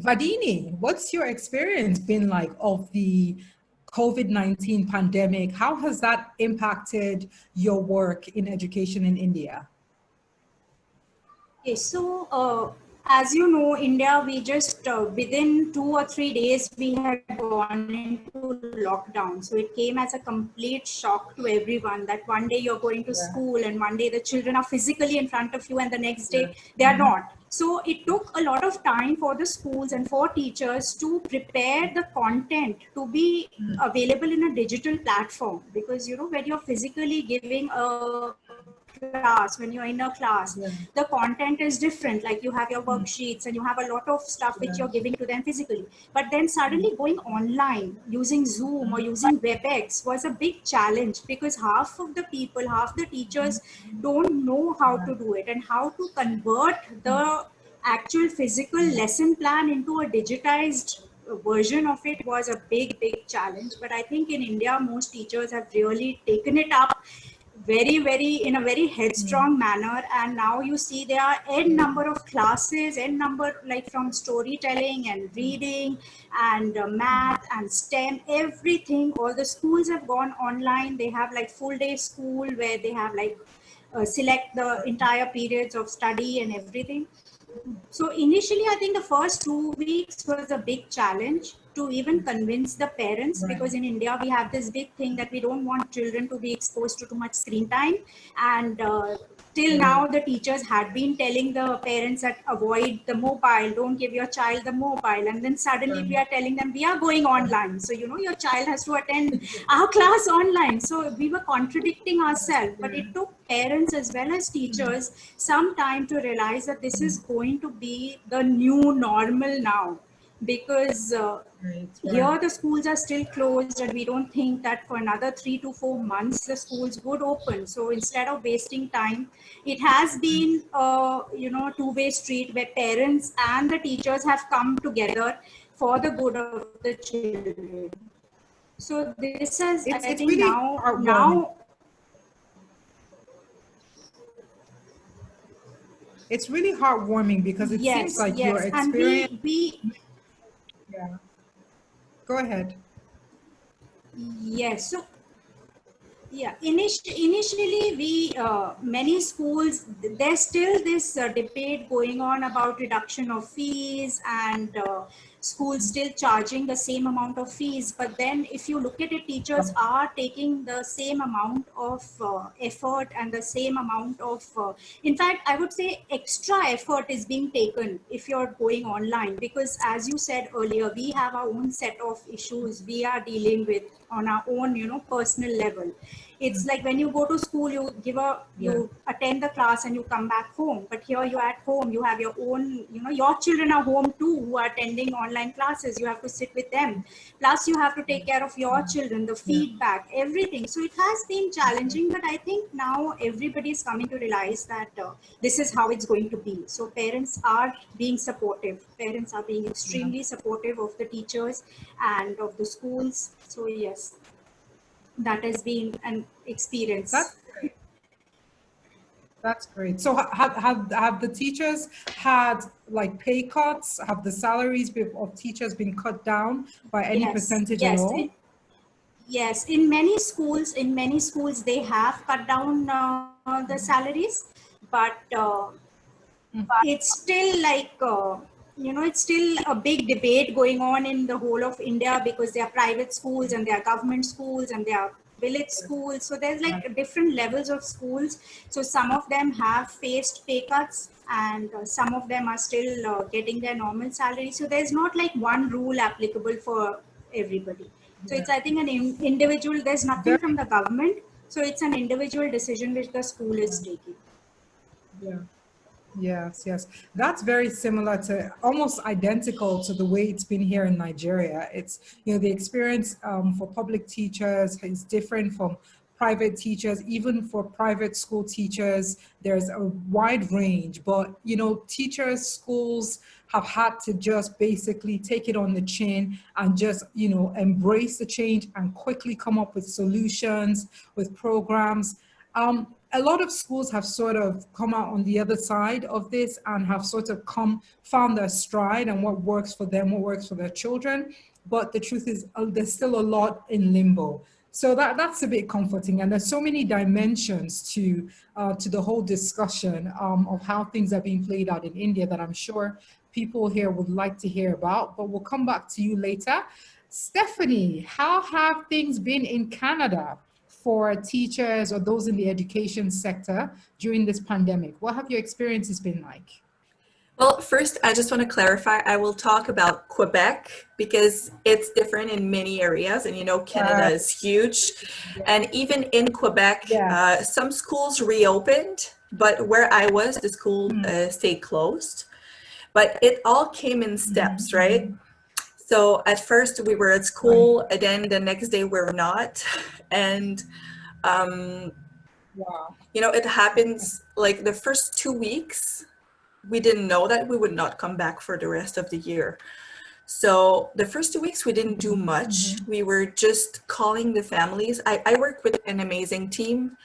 Vadini, what's your experience been like of the COVID-19 pandemic? How has that impacted your work in education in India? Okay, so as you know, India, we just within 2 or 3 days, we had gone into lockdown. So it came as a complete shock to everyone that one day you're going to Yeah, school and one day the children are physically in front of you and the next yeah. day they are not. So it took a lot of time for the schools and for teachers to prepare the content to be available in a digital platform, because you know when you're physically giving a class, when you're in a class, Yeah, the content is different. Like you have your worksheets and you have a lot of stuff which yeah, you're giving to them physically. But then suddenly going online using Zoom or using WebEx was a big challenge, because half of the people, half the teachers don't know how to do it and how to convert the actual physical lesson plan into a digitized version of it was a big challenge. But I think in India most teachers have really taken it up very in a very headstrong manner, and now you see there are n number of classes, n number, like from storytelling and reading and math and STEM, everything. All the schools have gone online. They have like full day school where they have like select the entire periods of study and everything. So initially, I think the first 2 weeks was a big challenge to even convince the parents, right. because in India we have this big thing that we don't want children to be exposed to too much screen time. And till Right. now, the teachers had been telling the parents that avoid the mobile, don't give your child the mobile. And then suddenly we Right. are telling them we are going online. So, you know, your child has to attend our class online. So we were contradicting ourselves, but Yeah. it took parents as well as teachers some time to realize that this is going to be the new normal now, because Right. Right. here the schools are still closed and we don't think that for another 3 to 4 months the schools would open. So instead of wasting time, it has been you know, two-way street where parents and the teachers have come together for the good of the children. So this has, I It's think, really heartwarming. now It's really heartwarming because it seems yes, like your yes, and experience. we Yeah. Go ahead. yes. So yeah, initially we many schools, there's still this debate going on about reduction of fees, and schools still charging the same amount of fees. But then if you look at it, teachers are taking the same amount of effort and the same amount of in fact, I would say extra effort is being taken if you're going online, because as you said earlier, we have our own set of issues we are dealing with on our own, you know, personal level. It's like when you go to school, you Yeah. attend the class and you come back home. But here you're at home, you have your own, you know, your children are home too who are attending online classes. You have to sit with them, plus you have to take care of your children, the Yeah. feedback, everything. So it has been challenging, but I think now everybody is coming to realize that this is how it's going to be. So parents are being supportive, parents are being Yeah. extremely supportive of the teachers and of the schools. So yes, that has been an experience. That's great. That's great. So have the teachers had like pay cuts? Have the salaries of teachers been cut down by any Yes, percentage at yes, all? yes. In many schools, they have cut down the salaries, but it's still like you know, it's still a big debate going on in the whole of India, because there are private schools and there are government schools and there are village schools. So there's like different levels of schools. So some of them have faced pay cuts, and some of them are still getting their normal salary. So there's not like one rule applicable for everybody. So Yeah. it's, I think, an individual. There's nothing from Very. the government. So it's an individual decision which the school is taking. Yeah. Yes, yes. That's very similar to, almost identical to the way it's been here in Nigeria. It's, you know, the experience for public teachers is different from private teachers. Even for private school teachers, there's a wide range. But, you know, teachers, schools have had to just basically take it on the chin and just, you know, embrace the change and quickly come up with solutions, with programs. a lot of schools have sort of come out on the other side of this and have sort of found their stride and what works for them, what works for their children. But the truth is, there's still a lot in limbo. So that's a bit comforting. And there's so many dimensions to the whole discussion of how things are being played out in India that I'm sure people here would like to hear about. But we'll come back to you later. Stephanie, how have things been in Canada for teachers or those in the education sector during this pandemic? What have your experiences been like? Well, first, I just want to clarify, I will talk about Quebec because it's different in many areas, and you know, Canada is huge. And even in Quebec, some schools reopened, but where I was, the school stayed closed. But it all came in steps, right? So at first we were at school, and then the next day we're not. And, you know, it happens like the first 2 weeks, we didn't know that we would not come back for the rest of the year. So the first 2 weeks we didn't do much. We were just calling the families. I work with an amazing team,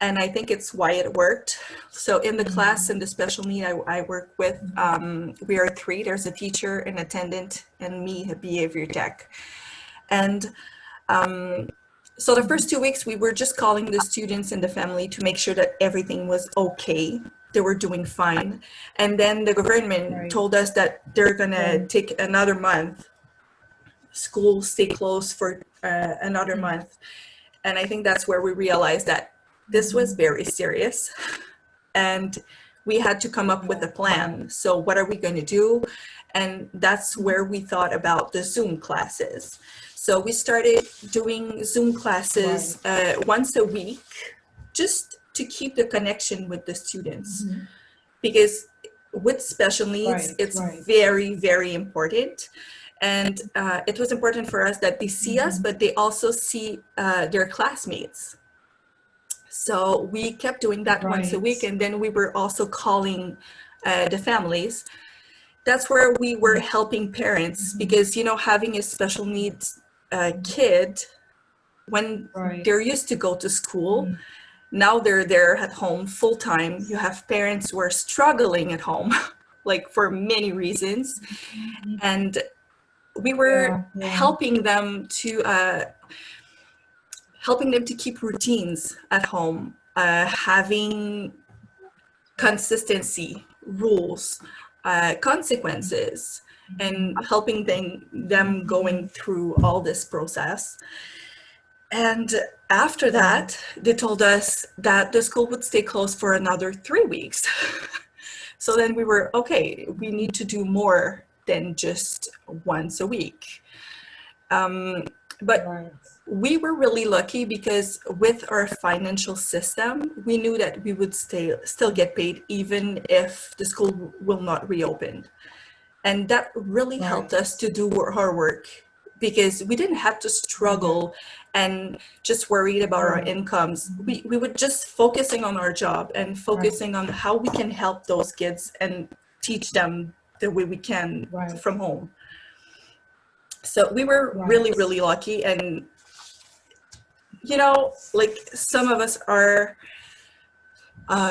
and I think it's why it worked. So in the class and the special need I work with, we are 3. There's a teacher, an attendant, and me, a behavior tech. And so the first 2 weeks we were just calling the students and the family to make sure that everything was okay. They were doing fine. And then the government told us that they're gonna take another month. Schools stay closed for another month. And I think that's where we realized that this was very serious. And we had to come up with a plan. So what are we gonna do? And that's where we thought about the Zoom classes. So we started doing Zoom classes once a week, just to keep the connection with the students, because with special needs, it's very, very important. And it was important for us that they see us, but they also see their classmates. So we kept doing that once a week, and then we were also calling the families. That's where we were helping parents, because, you know, having a special needs kid, when they're used to go to school, now they're there at home full time. You have parents who are struggling at home, like for many reasons. And we were helping them to keep routines at home, having consistency, rules, consequences, and helping them going through all this process. And after that, they told us that the school would stay closed for another 3 weeks. So then we were, okay, we need to do more than just once a week. But we were really lucky because with our financial system, we knew that we would still get paid even if the school will not reopen. And that really helped us to do our work, because we didn't have to struggle and just worried about our incomes. We were just focusing on our job and focusing on how we can help those kids and teach them the way we can from home. So we were really, really lucky. And, you know, like some of us are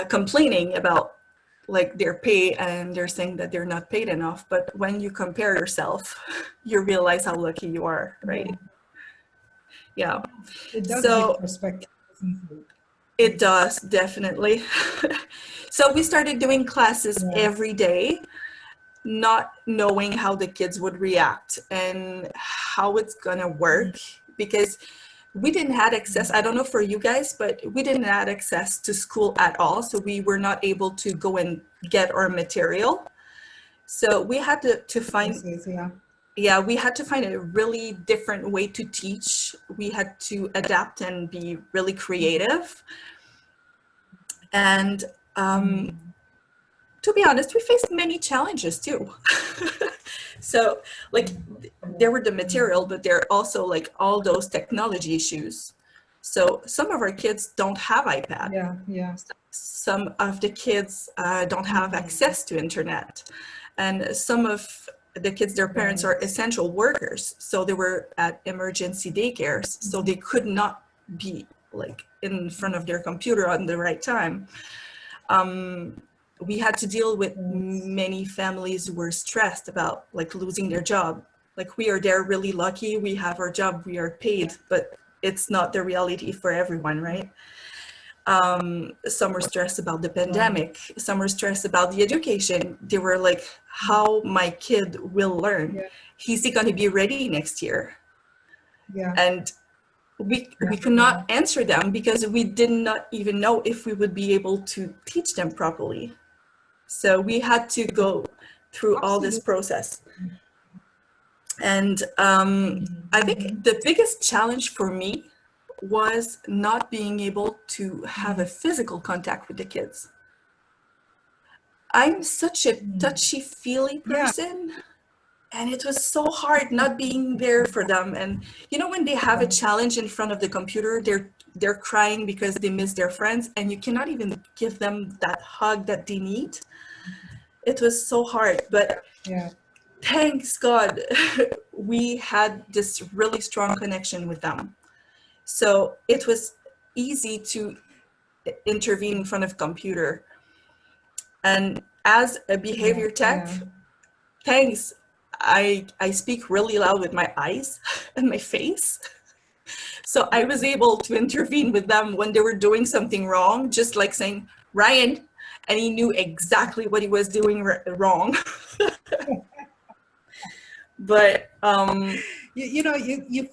complaining about like their pay, and they're saying that they're not paid enough. But when you compare yourself, you realize how lucky you are, right? Yeah. It does give perspective. It does, definitely. So we started doing classes every day, not knowing how the kids would react and how it's gonna work, because we didn't have access. I don't know for you guys, but we didn't have access to school at all. So we were not able to go and get our material. So we had to find, we had to find a really different way to teach. We had to adapt and be really creative. And to be honest, we faced many challenges too. So like there were the material, but there are also like all those technology issues. So some of our kids don't have iPad. Some of the kids don't have access to internet. And some of the kids, their parents are essential workers. So they were at emergency daycares. So they could not be like in front of their computer on the right time. We had to deal with many families who were stressed about like losing their job. Like we are there really lucky, we have our job, we are paid, but it's not the reality for everyone, right? Some were stressed about the pandemic, some were stressed about the education. They were like, how my kid will learn? Is he going to be ready next year? And we could not answer them because we did not even know if we would be able to teach them properly. So we had to go through all this process. And I think the biggest challenge for me was not being able to have a physical contact with the kids. I'm such a touchy-feely person, and it was so hard not being there for them. And you know, when they have a challenge in front of the computer, they're crying because they miss their friends, and you cannot even give them that hug that they need. It was so hard, but thanks God, we had this really strong connection with them. So it was easy to intervene in front of computer. And as a behavior tech, thanks, I speak really loud with my eyes and my face. So I was able to intervene with them when they were doing something wrong, just like saying, Ryan, and he knew exactly what he was doing wrong. But you've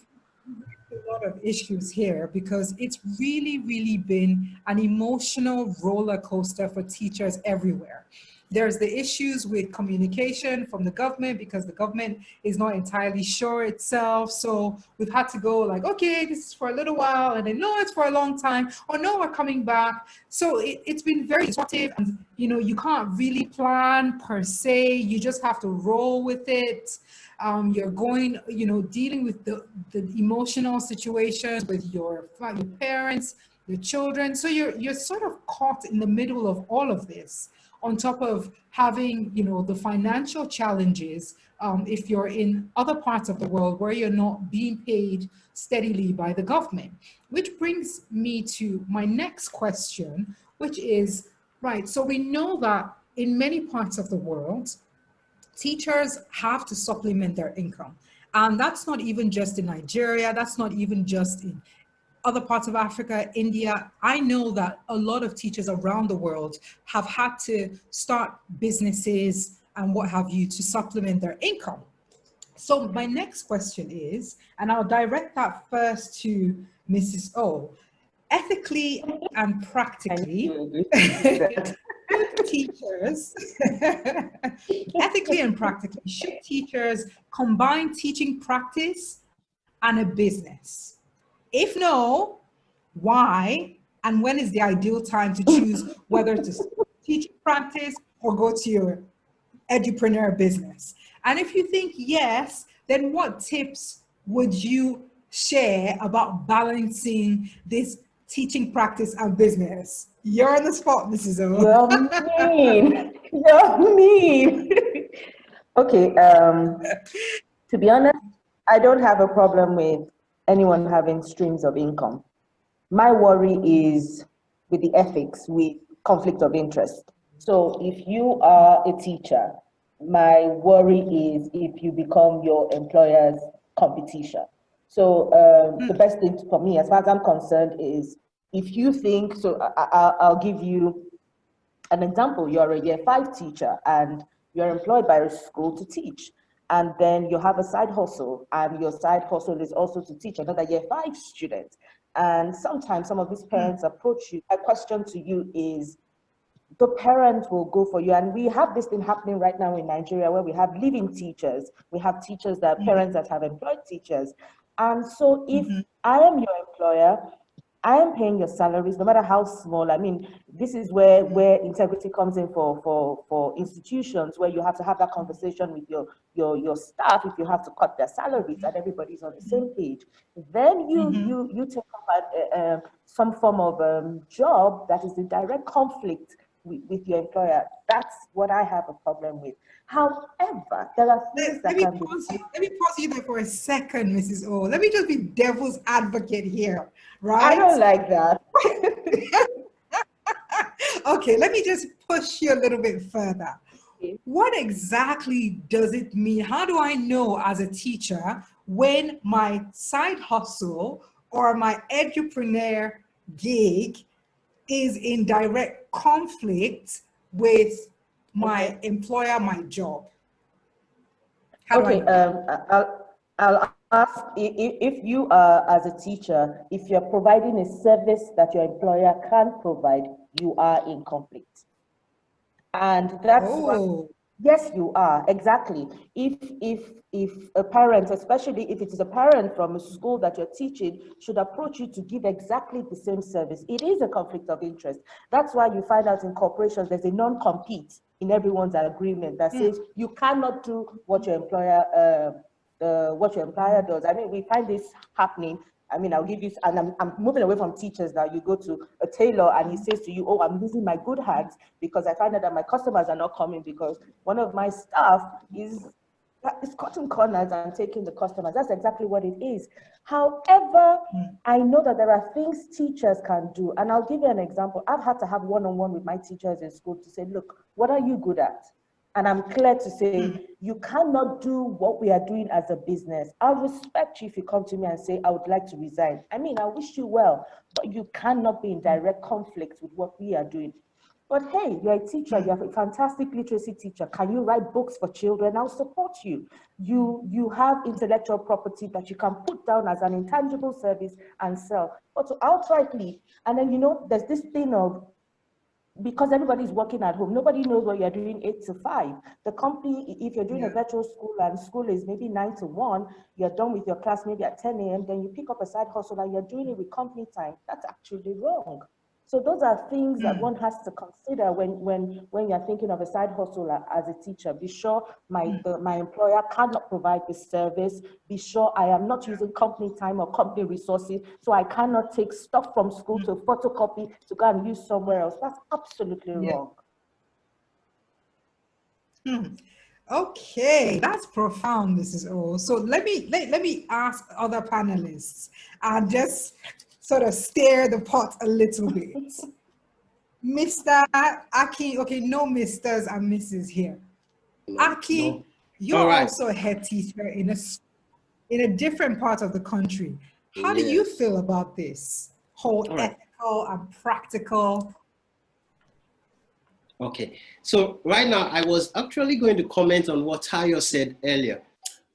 a lot of issues here because it's really been an emotional roller coaster for teachers everywhere. There's the issues with communication from the government because the government is not entirely sure itself. So we've had to go like, okay, this is for a little while, and then no, it's for a long time, or no, we're coming back. So it's been very disruptive, and you know, you can't really plan per se. You just have to roll with it. You're going, you know, dealing with the emotional situations with your parents, your children. So you're sort of caught in the middle of all of this, on top of having, you know, the financial challenges if you're in other parts of the world where you're not being paid steadily by the government. Which brings me to my next question, which is, right, so we know that in many parts of the world, teachers have to supplement their income. And that's not even just in Nigeria, that's not even just in other parts of Africa, India. I know that a lot of teachers around the world have had to start businesses and what have you to supplement their income. So my next question is, and I'll direct that first to Mrs. O, ethically and practically, teachers, ethically and practically, should teachers combine teaching practice and a business? If no, why? And when is the ideal time to choose whether to teach practice or go to your edupreneur business? And if you think yes, then what tips would you share about balancing this teaching practice and business? You're on the spot, Mrs. O. You're mean. You're mean. Okay, to be honest, I don't have a problem with anyone having streams of income. My worry is with the ethics, with conflict of interest. So if you are a teacher, my worry is if you become your employer's competition. So the best thing for me, as far as I'm concerned, is if you think, so I'll give you an example. You're a year 5 teacher and you're employed by a school to teach. And then you have a side hustle, and your side hustle is also to teach another year 5 student. And sometimes some of these parents approach you. My question to you is, the parent will go for you. And we have this thing happening right now in Nigeria where we have living teachers. We have teachers that parents that have employed teachers. And so if I am your employer, I am paying your salaries, no matter how small. I mean, this is where integrity comes in for institutions, where you have to have that conversation with your staff if you have to cut their salaries and everybody's on the same page. Then you take up some form of job that is in direct conflict with your employer. That's what I have a problem with. However, there are things that can be... Let me pause you there for a second, Mrs. O. Let me just be devil's advocate here, right? I don't like that. Okay, let me just push you a little bit further. What exactly does it mean? How do I know as a teacher when my side hustle or my edupreneur gig is in direct conflict with my employer, my job? How do I Okay, know? I'll ask if you are, as a teacher, if you're providing a service that your employer can't provide, you are in conflict. And that's why, Oh, yes, you are, exactly. If a parent, especially if it is a parent from a school that you're teaching, should approach you to give exactly the same service, it is a conflict of interest. That's why you find out in corporations there's a non-compete in everyone's agreement that says you cannot do what your employer does. I mean, we find this happening. I mean, I'll give you, and I'm moving away from teachers now. You go to a tailor and he says to you, oh, I'm losing my good hands because I find out that my customers are not coming because one of my staff is cutting corners and taking the customers. That's exactly what it is. However, I know that there are things teachers can do. And I'll give you an example. I've had to have one-on-one with my teachers in school to say, look, what are you good at? And I'm clear to say, you cannot do what we are doing as a business. I'll respect you if you come to me and say, I would like to resign. I mean, I wish you well, but you cannot be in direct conflict with what we are doing. But hey, you're a teacher, you're a fantastic literacy teacher. Can you write books for children? I'll support you. You have intellectual property that you can put down as an intangible service and sell. But to outrightly, and then, you know, there's this thing of, because everybody's working at home, nobody knows what you're doing 8 to 5. The company, if you're doing a virtual school and school is maybe 9 to 1, you're done with your class maybe at 10 a.m., then you pick up a side hustle and you're doing it with company time. That's actually wrong. So those are things that one has to consider when you're thinking of a side hustle as a teacher. Be sure my employer cannot provide this service. Be sure I am not using company time or company resources, so I cannot take stuff from school to photocopy to go and use somewhere else. That's absolutely wrong. okay, that's profound, Mrs. O. So let me ask other panelists and just sort of stir the pot a little bit. Mr. Aki, okay, no Misters and Mrs. here. Aki, you're also a head teacher in a different part of the country. How do you feel about this whole ethical and practical? Okay, so right now I was actually going to comment on what Tayo said earlier,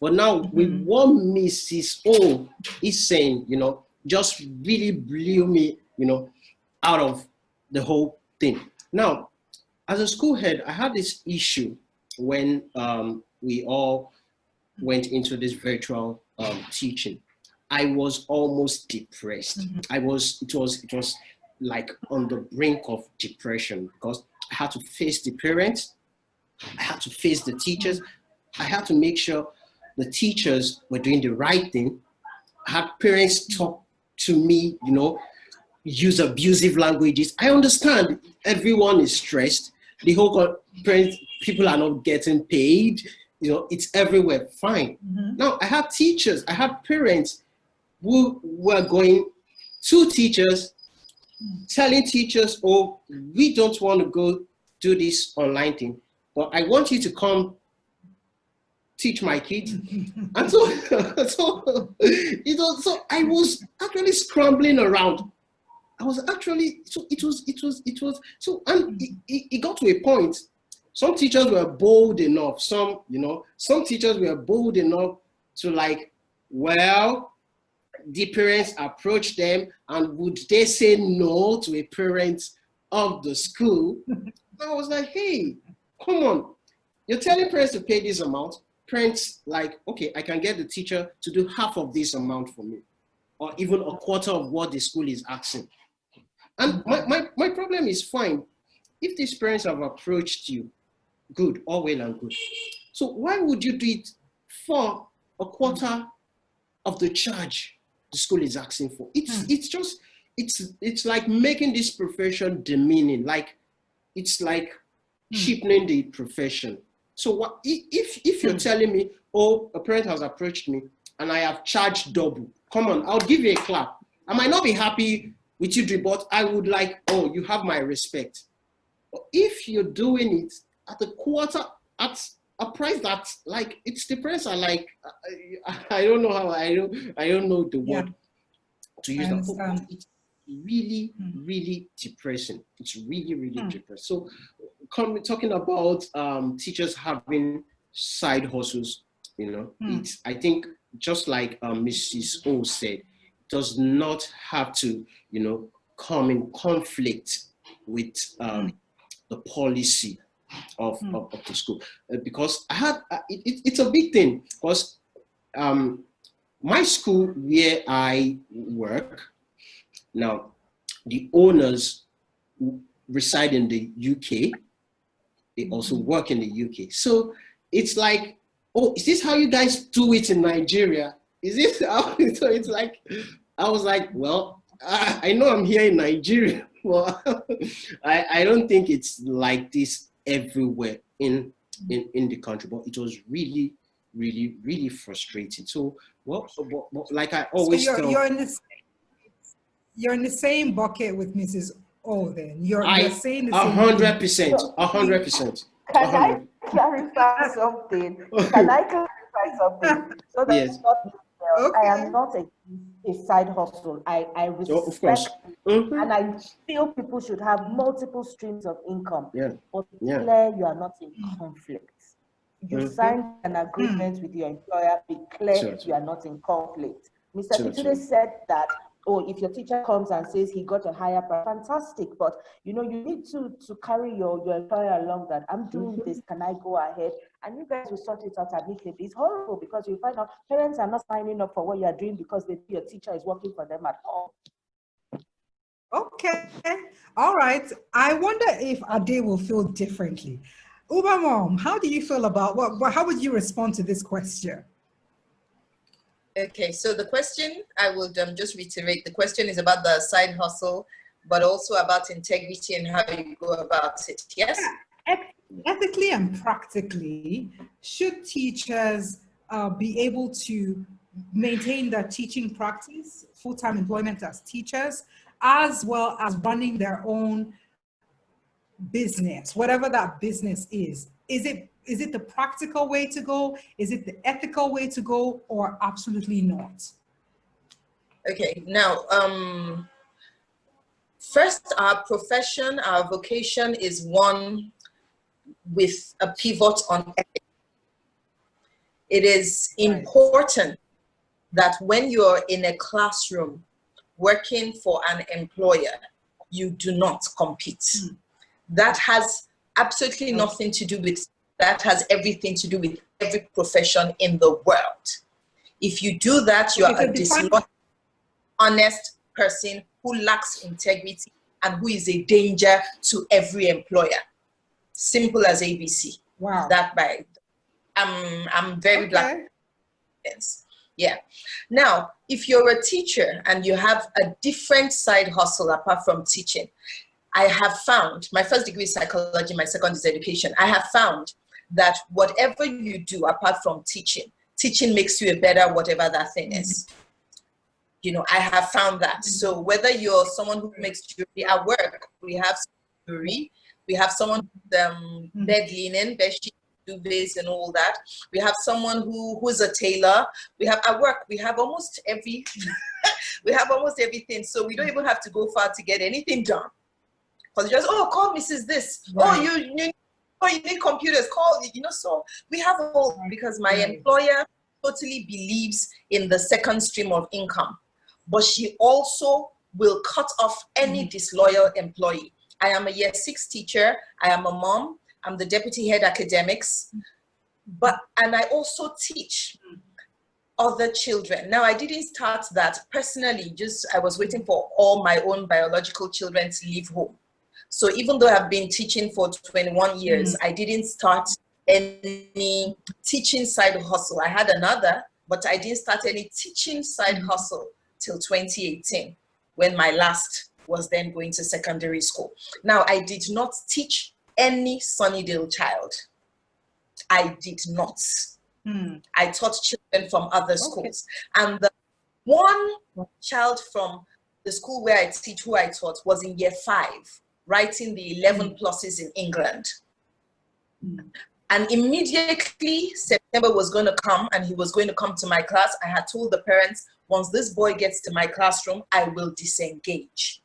but now with what Mrs. O is saying, you know, just really blew me, you know, out of the whole thing. Now, as a school head, I had this issue when we all went into this virtual teaching. I was almost depressed. It was like on the brink of depression because I had to face the parents, I had to face the teachers, I had to make sure the teachers were doing the right thing. I had parents talk to me, you know, use abusive languages. I understand everyone is stressed. The whole parents, people are not getting paid. You know, it's everywhere. Fine. Now I had teachers, I had parents who were going to teachers, telling teachers, oh, we don't want to go do this online thing, but I want you to come teach my kids. And so, you know, so I was actually scrambling around. I was actually, so it was, so, and it got to a point. Some teachers were bold enough, some teachers were bold enough to like, well, the parents approached them and would they say no to a parent of the school? I was like, hey, come on. You're telling parents to pay this amount. Parents like, okay, I can get the teacher to do half of this amount for me, or even a quarter of what the school is asking. And my problem is fine. If these parents have approached you, good, all well and good. So why would you do it for a quarter of the charge the school is asking for? It's like making this profession demeaning. Like it's like cheapening the profession. So what if you're telling me, oh, a parent has approached me and I have charged double? Come on, I'll give you a clap. I might not be happy with you, but I would like, oh, you have my respect. But if you're doing it at a quarter, at a price that's like, it's the price I like, I don't know how, I don't know the word to use that. But it's really, really depressing. It's really, really depressing. So talking about teachers having side hustles, you know, it's, I think, just like Mrs. O said, does not have to, you know, come in conflict with the policy of the school. Because I had, it's a big thing, because my school where I work, now the owners reside in the UK, they also work in the UK. So it's like, oh, is this how you guys do it in Nigeria? Is this how? So it's like, I was like, well, I know I'm here in Nigeria. Well, I don't think it's like this everywhere in the country, but it was really, really, really frustrating. So, well, like I always tell, you're in the same bucket with Mrs. O. Then you're saying the same. 100%. Can I clarify something? Can I clarify something? So that Yes. I am not a side hustle. I respect, of course. and I feel people should have multiple streams of income. Yeah. But Yeah. clear you are not in conflict. You signed an agreement with your employer. Be clear you are not in conflict. Mr. Kitude said that, oh, if your teacher comes and says he got a higher price, fantastic. But you know, you need to carry your employer along that I'm doing this, can I go ahead? And you guys will sort it out amicably. It's horrible because you find out parents are not signing up for what you are doing because your teacher is working for them at home. Okay, all right. I wonder if Ade will feel differently. Uba Mom, how do you feel about how would you respond to this question? Okay, so the question, I would just reiterate, the question is about the side hustle, but also about integrity and how you go about it, yes? Ethically and practically, should teachers be able to maintain their teaching practice, full-time employment as teachers, as well as running their own business, whatever that business is? Is it the practical way to go? Is it the ethical way to go, or absolutely not? Okay, now, first, our profession, our vocation is one with a pivot on ethics. It is important that when you're in a classroom working for an employer, you do not compete. That has absolutely nothing to do with, that has everything to do with every profession in the world. If you do that, you are a dishonest person who lacks integrity and who is a danger to every employer. Simple as ABC. Wow. That by, I'm very black. Yeah. Now, if you're a teacher and you have a different side hustle apart from teaching, I have found, my first degree is psychology, my second is education. I have found that whatever you do apart from teaching, teaching makes you a better whatever that thing is. You know, I have found that. So whether you're someone who makes jewelry at work, we have jewelry, we have someone bed linen, bed sheets, duvets and all that. We have someone who's a tailor. We have at work, we have almost every, we have almost everything. So we don't even have to go far to get anything done. Because just, oh, call Mrs. This. Right. Oh, you need computers, call, you know, so we have all, because my employer totally believes in the second stream of income, but she also will cut off any disloyal employee. I am a year 6 teacher, I am a mom, I'm the deputy head academics, and I also teach other children. Now, I didn't start that personally, just I was waiting for all my own biological children to leave home. So even though I've been teaching for 21 years, I didn't start any teaching side hustle. I had another, but I didn't start any teaching side hustle till 2018, when my last was then going to secondary school. Now, I did not teach any Sunnydale child. I did not. I taught children from other schools. And the one child from the school where I teach, who I taught, was in year 5, writing the 11 pluses in England. And immediately September was going to come and he was going to come to my class. I had told the parents, once this boy gets to my classroom, I will disengage.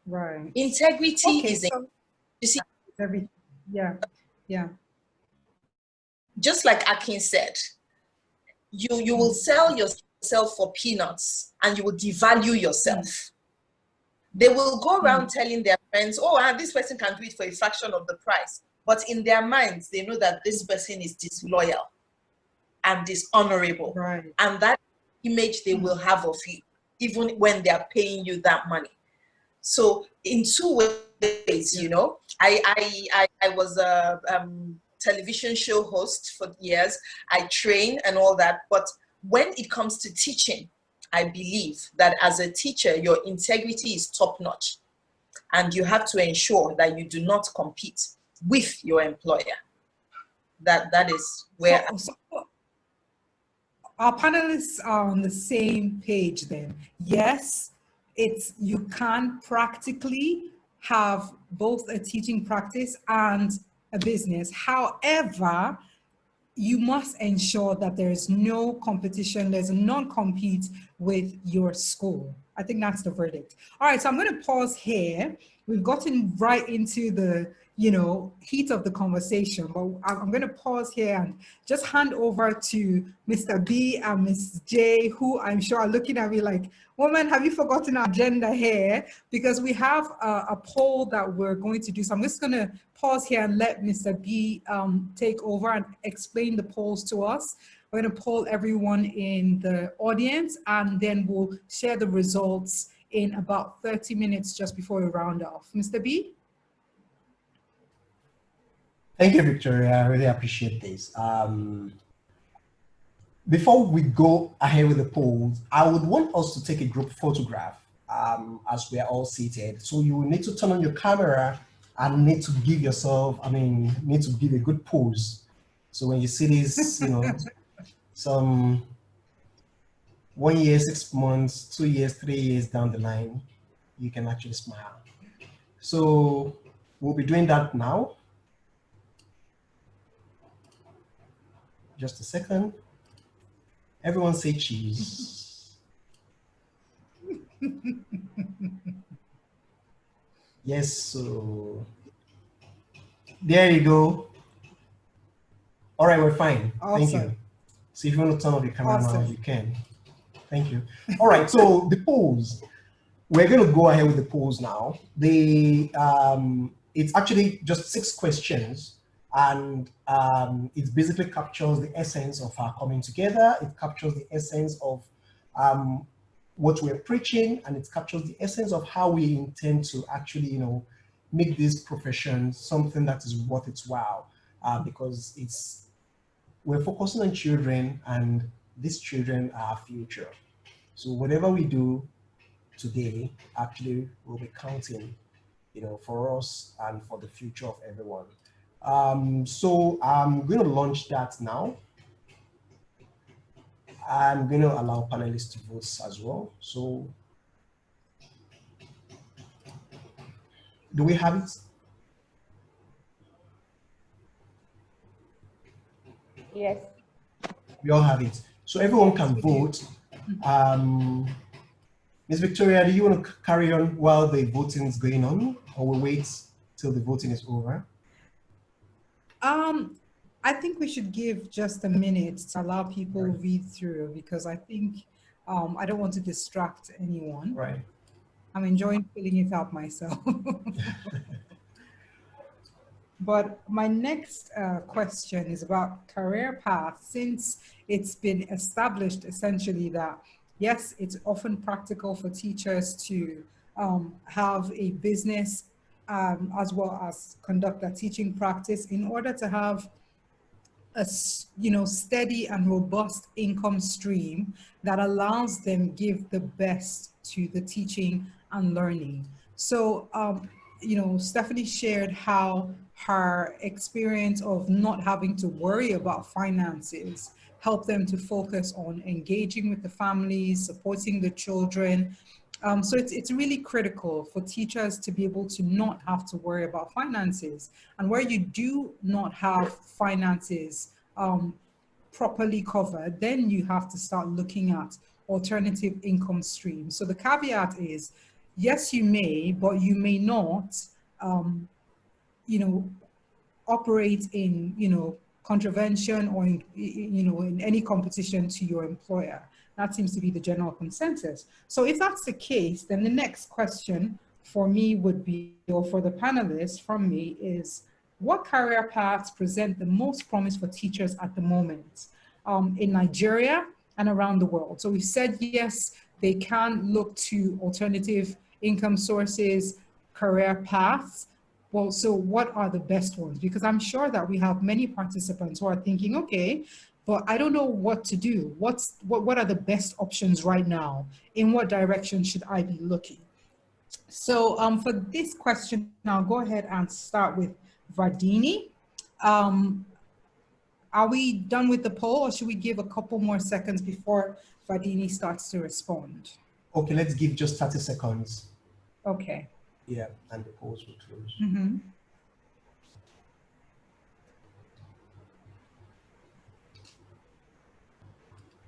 Right. Integrity Okay, is, so you see, yeah. just like Akin said, you will sell yourself for peanuts and you will devalue yourself. They will go around telling their friends, oh, this person can do it for a fraction of the price. But in their minds, they know that this person is disloyal and dishonorable. Right. And that image they will have of you, even when they are paying you that money. So in 2 ways, you know, I was a television show host for years. I train and all that. But when it comes to teaching, I believe that as a teacher, your integrity is top notch. And you have to ensure that you do not compete with your employer. That is where So our panelists are on the same page then. Yes, you can practically have both a teaching practice and a business. However, you must ensure that there is no competition, there's a non-compete with your school. I think that's the verdict. All right, so I'm going to pause here. We've gotten right into the heat of the conversation, but I'm going to pause here and just hand over to Mr. B and Ms. J, who I'm sure are looking at me like, woman, have you forgotten our agenda here? Because we have a poll that we're going to do. So I'm just going to pause here and let Mr. B take over and explain the polls to us. We're going to poll everyone in the audience, and then we'll share the results in about 30 minutes just before we round off. Mr. B? Thank you, Victoria. I really appreciate this. Before we go ahead with the polls, I would want us to take a group photograph as we are all seated. So you will need to turn on your camera and need to give yourself, need to give a good pose. So when you see this, some 1 year, 6 months, 2 years, 3 years down the line, you can actually smile. So we'll be doing that now. Just a second. Everyone say cheese. Yes, so there you go. All right, we're fine. Awesome. Thank you. So if you want to turn off your camera Awesome. now, you can. Thank you. All right, so the polls. We're going to go ahead with the polls now. It's actually just 6 questions. And it basically captures the essence of our coming together. It captures the essence of what we're preaching, and it captures the essence of how we intend to actually, make this profession something that is worth its while. Because we're focusing on children, and these children are our future. So whatever we do today actually will be counting, for us and for the future of everyone. So I'm going to launch that now. I'm going to allow panelists to vote as well. So do we have it? Yes. We all have it. So everyone can vote. Ms. Victoria, do you want to carry on while the voting is going on, or we'll wait till the voting is over? I think we should give just a minute to allow people to read through, because I think I don't want to distract anyone. Right. I'm enjoying filling it out myself. But my next question is about career path. Since it's been established essentially that, yes, it's often practical for teachers to have a business as well as conduct a teaching practice in order to have a steady and robust income stream that allows them give the best to the teaching and learning. So, Stephanie shared how her experience of not having to worry about finances helped them to focus on engaging with the families, supporting the children, So it's really critical for teachers to be able to not have to worry about finances. And where you do not have finances properly covered, then you have to start looking at alternative income streams. So the caveat is, yes, you may, but you may not, you know, operate in, you know, contravention or in, you know, in any competition to your employer. That seems to be the general consensus. So if that's the case, then the next question for me would be, or for the panelists from me, is what career paths present the most promise for teachers at the moment in Nigeria and around the world? So we said, yes, they can look to alternative income sources, career paths. Well, so what are the best ones? Because I'm sure that we have many participants who are thinking, okay, but I don't know what to do. What are the best options right now? In what direction should I be looking? So for this question, I'll go ahead and start with Vardini. Are we done with the poll, or should we give a couple more seconds before Vardini starts to respond? Okay, let's give just 30 seconds. Okay. Yeah, and the polls will close. Mm-hmm.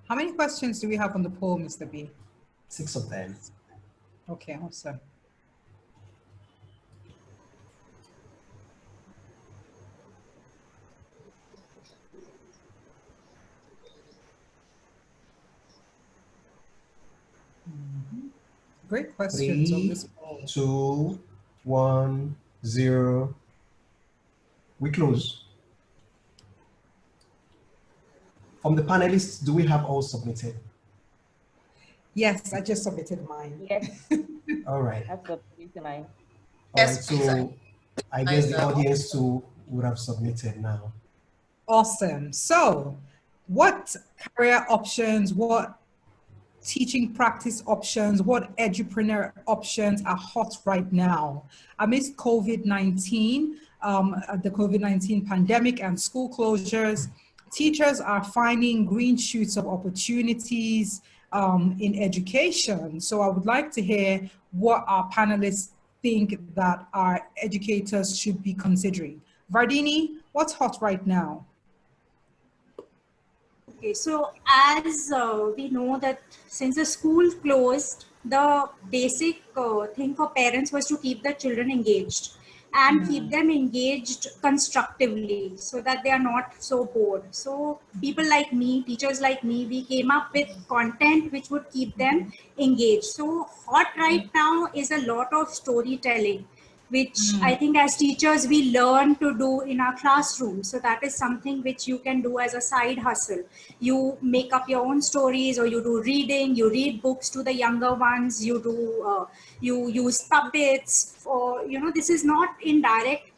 How many questions do we have on the poll, Mr. B? 6 of them. Okay, awesome. Great questions on this poll. 2, 1, 0. We close. From the panelists, do we have all submitted? Yes, I just submitted mine. Yes, All right. I've submitted mine. All right, Yes, so I guess the audience too would have submitted now. Awesome. So what career options, what teaching practice options, what edupreneur options are hot right now? Amidst COVID-19, the COVID-19 pandemic and school closures, teachers are finding green shoots of opportunities in education. So I would like to hear what our panelists think that our educators should be considering. Vardini, what's hot right now? Okay, so as we know that since the school closed, the basic thing for parents was to keep the children engaged and keep them engaged constructively so that they are not so bored. So people like me, teachers like me, we came up with content which would keep them engaged. So hot right now is a lot of storytelling, which I think as teachers we learn to do in our classroom. So that is something which you can do as a side hustle. You make up your own stories, or you do reading, you read books to the younger ones, you do, you use puppets, or, you know, this is not in direct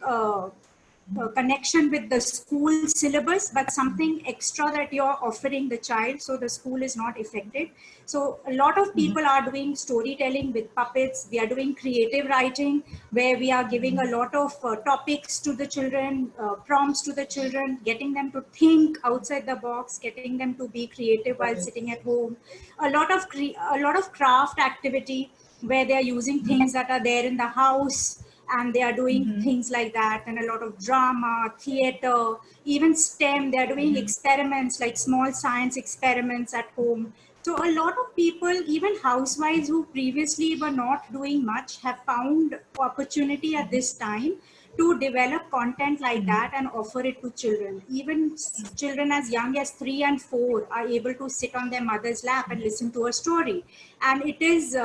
connection with the school syllabus, but something extra that you're offering the child so the school is not affected. So a lot of people are doing storytelling with puppets. We are doing creative writing where we are giving a lot of topics to the children, prompts to the children, getting them to think outside the box, getting them to be creative while sitting at home. A lot of craft activity where they are using things that are there in the house, and they are doing things like that, and a lot of drama, theater, even STEM. They are doing experiments like small science experiments at home. So a lot of people, even housewives who previously were not doing much, have found opportunity at this time to develop content like that and offer it to children. Even children as young as 3 and 4 are able to sit on their mother's lap and listen to a story. And it is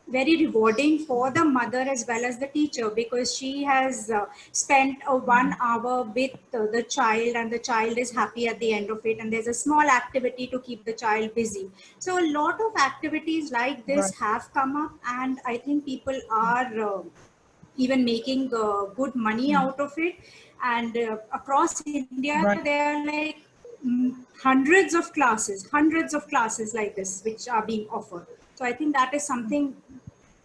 very rewarding for the mother as well as the teacher, because she has spent a 1 hour with the child, and the child is happy at the end of it, and there's a small activity to keep the child busy. So a lot of activities like this have come up, and I think people are even making good money out of it. And across India, there are like hundreds of classes like this which are being offered. So I think that is something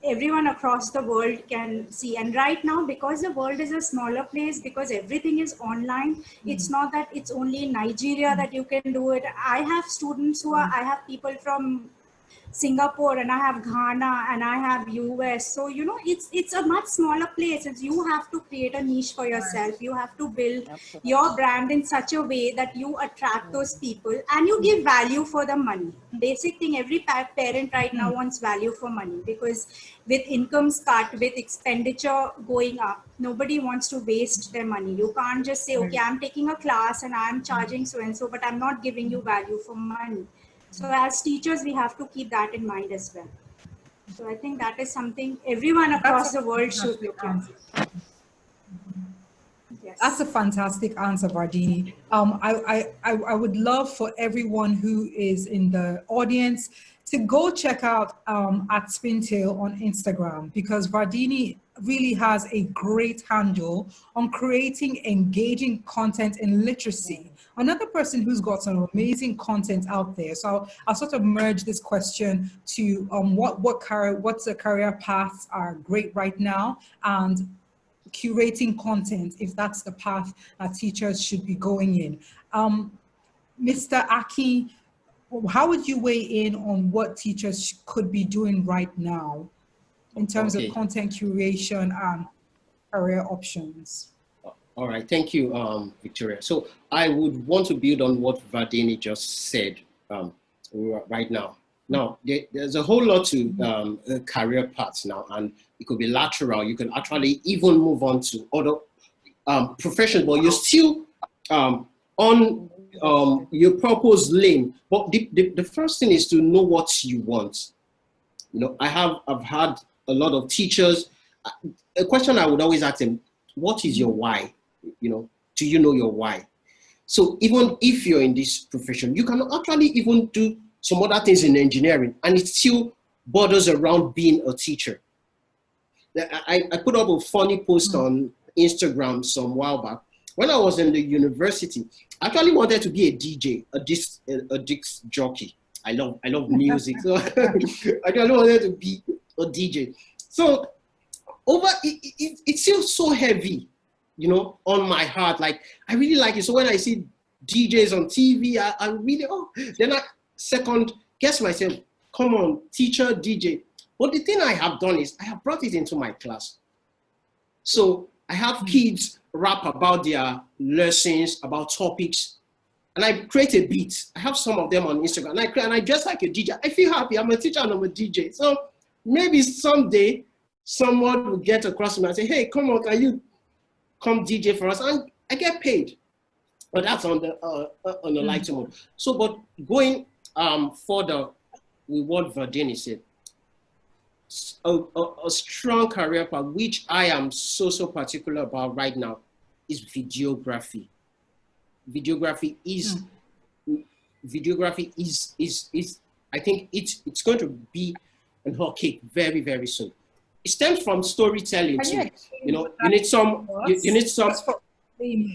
everyone across the world can see. And right now, because the world is a smaller place, because everything is online, it's not that it's only in Nigeria that you can do it. I have students who are, I have people from Singapore, and I have Ghana, and I have US. So, you know, it's a much smaller place. It's, you have to create a niche for yourself. You have to build your brand in such a way that you attract those people and you give value for the money. Basic thing, every parent right now wants value for money, because with incomes cut, with expenditure going up, nobody wants to waste their money. You can't just say, okay, I'm taking a class and I'm charging so and so, but I'm not giving you value for money. So as teachers, we have to keep that in mind as well. So I think that is something everyone across the world should look at. Yes. That's a fantastic answer, Vardini. I would love for everyone who is in the audience to go check out at Spintail on Instagram, because Vardini really has a great handle on creating engaging content in literacy. Another person who's got some amazing content out there. So I'll sort of merge this question to what's the career paths are great right now, and curating content, if that's the path that teachers should be going in. Mr. Aki, how would you weigh in on what teachers could be doing right now in terms of content curation and career options? All right, thank you, Victoria. So I would want to build on what Vardini just said right now. Now, there's a whole lot to career paths now, and it could be lateral. You can actually even move on to other professions, but you're still on your purpose lane. But the first thing is to know what you want. You know, I've had a lot of teachers. A question I would always ask them: what is your why? You know, do you know your why? So even if you're in this profession, you can actually even do some other things in engineering, and it still borders around being a teacher. I put up a funny post on Instagram some while back. When I was in the university, I actually wanted to be a DJ, a disc jockey. I love music, so I actually wanted to be a DJ. So it's still so heavy, you know, on my heart. Like, I really like it. So when I see DJs on TV, I really, then I second guess myself, come on, teacher, DJ. But the thing I have done is I have brought it into my class. So I have kids rap about their lessons, about topics, and I create a beat. I have some of them on Instagram, and I dress like a DJ. I feel happy. I'm a teacher and I'm a DJ. So maybe someday someone will get across to me and say, hey, come on, can you come DJ for us? And I get paid. But that's on the lighter mode. So, but going further with what Vardini said, a strong career path, which I am so particular about right now, is videography. Videography is I think it's going to be an hot cake very soon. It stems from storytelling too. You know, you need some.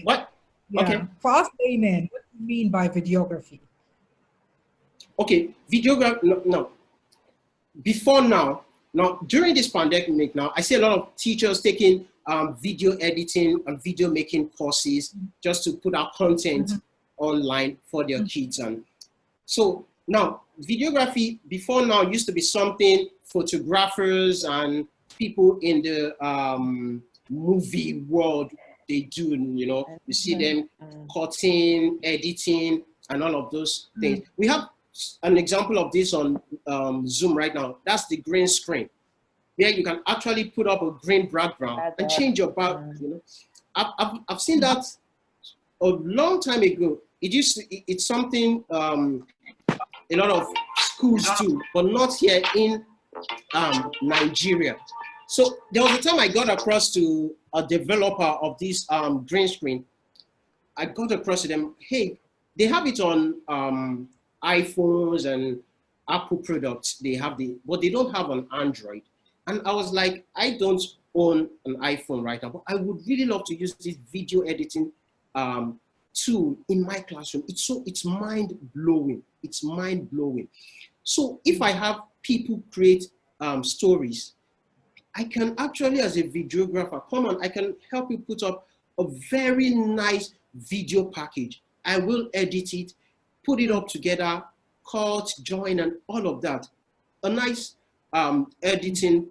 What? Yeah. Okay. For us laymen, what do you mean by videography? Okay, videography. No. Before now, during this pandemic now, I see a lot of teachers taking video editing and video making courses just to put out content online for their kids. And so now, videography before now used to be something photographers and people in the movie world they do, you know, you see them cutting, editing, and all of those things. We have an example of this on Zoom right now. That's the green screen. There you can actually put up a green background and change your background. You know, I've seen that a long time ago. It's something a lot of schools do, but not here in Nigeria. So there was a time I got across to a developer of this green screen. I got across to them, hey, they have it on iPhones and Apple products. They have but they don't have an Android. And I was like, I don't own an iPhone right now, but I would really love to use this video editing tool in my classroom. It's mind blowing. It's mind blowing. So if I have people create stories, I can actually, as a videographer, come on, I can help you put up a very nice video package. I will edit it, put it up together, cut, join, and all of that. a nice editing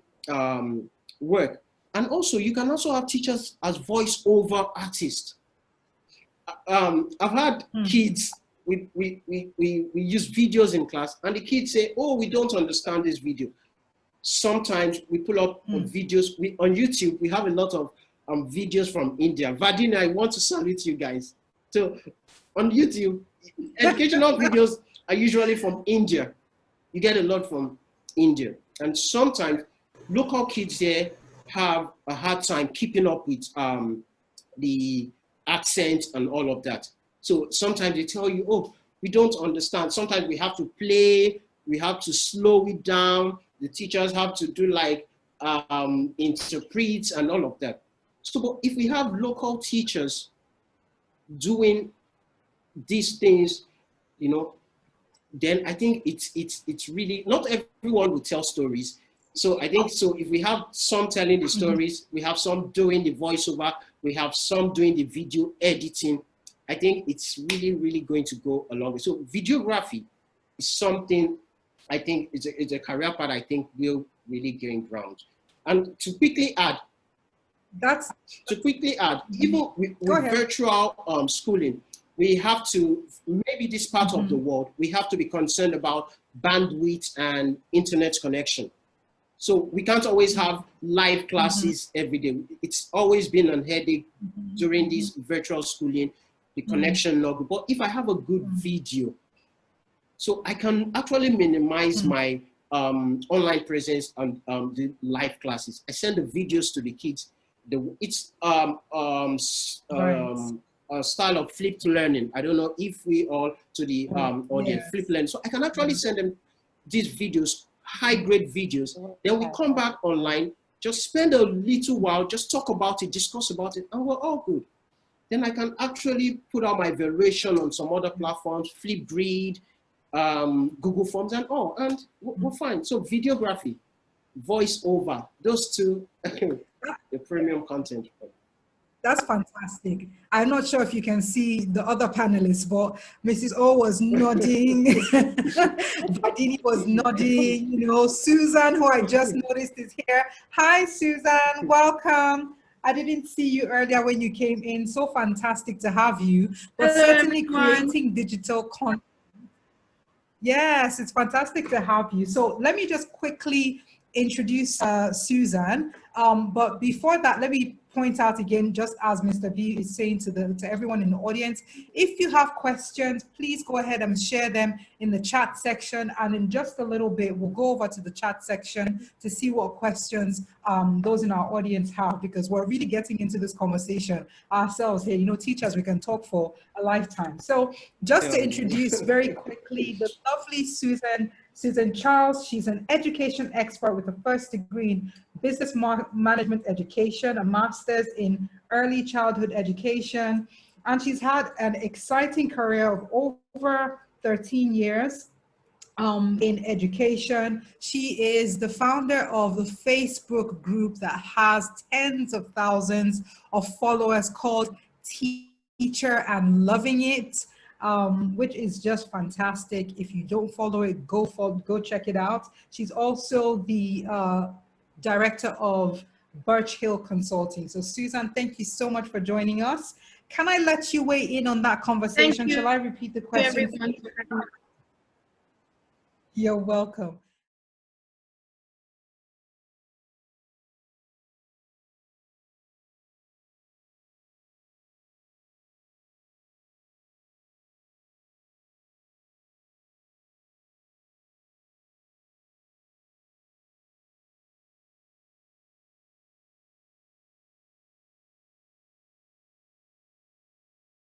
work. And also, you can also have teachers as voiceover artists. I've had kids, we use videos in class, and the kids say, oh, we don't understand this video. Sometimes we pull up videos. On YouTube, we have a lot of videos from India. Vardini, I want to salute you guys. So on YouTube, educational videos are usually from India. You get a lot from India. And sometimes local kids there have a hard time keeping up with the accent and all of that. So sometimes they tell you, oh, we don't understand. Sometimes we have to play, we have to slow it down. The teachers have to do like interpret and all of that. So but if we have local teachers doing these things, you know, then I think it's really, not everyone will tell stories. So I think, so if we have some telling the stories, we have some doing the voiceover, we have some doing the video editing, I think it's really, really going to go a long way. So videography is something I think it's a career path I think will really gain ground. And to quickly add, even with virtual schooling, we have to, maybe this part of the world, we have to be concerned about bandwidth and internet connection. So we can't always have live classes every day. It's always been a headache during this virtual schooling, the connection not good. But if I have a good video, so I can actually minimize my online presence on the live classes. I send the videos to the kids. It's a style of flipped learning. I don't know if we all to the audience flipped learning. So I can actually send them these videos, high-grade videos. Then we come back online, just spend a little while, just talk about it, discuss about it, and we're all good. Then I can actually put out my variation on some other platforms, Flipgrid, Google Forms, and all, and we're fine. So videography, voiceover, those two, the premium content. That's fantastic. I'm not sure if you can see the other panelists, but Mrs. O was nodding. Vardini was nodding. You know, Susan, who I just noticed is here. Hi, Susan. Welcome. I didn't see you earlier when you came in. So fantastic to have you. But hello, certainly everyone. creating digital content. Yes, it's fantastic to have you. So let me just quickly introduce Susan. But before that, let me point out again, just as Mr. V is saying to everyone in the audience, if you have questions, please go ahead and share them in the chat section. And in just a little bit, we'll go over to the chat section to see what questions those in our audience have, because we're really getting into this conversation ourselves here. You know, teachers, we can talk for a lifetime. So just to introduce very quickly the lovely Susan Charles. She's an education expert with a first degree in business management education, a master's in early childhood education, and she's had an exciting career of over 13 years in education. She is the founder of the Facebook group that has tens of thousands of followers called Teacher and Loving It. Which is just fantastic. If you don't follow it, go check it out. She's also the director of Birch Hill Consulting. So Susan, thank you so much for joining us. Can I let you weigh in on that conversation? Shall I repeat the question? You're welcome.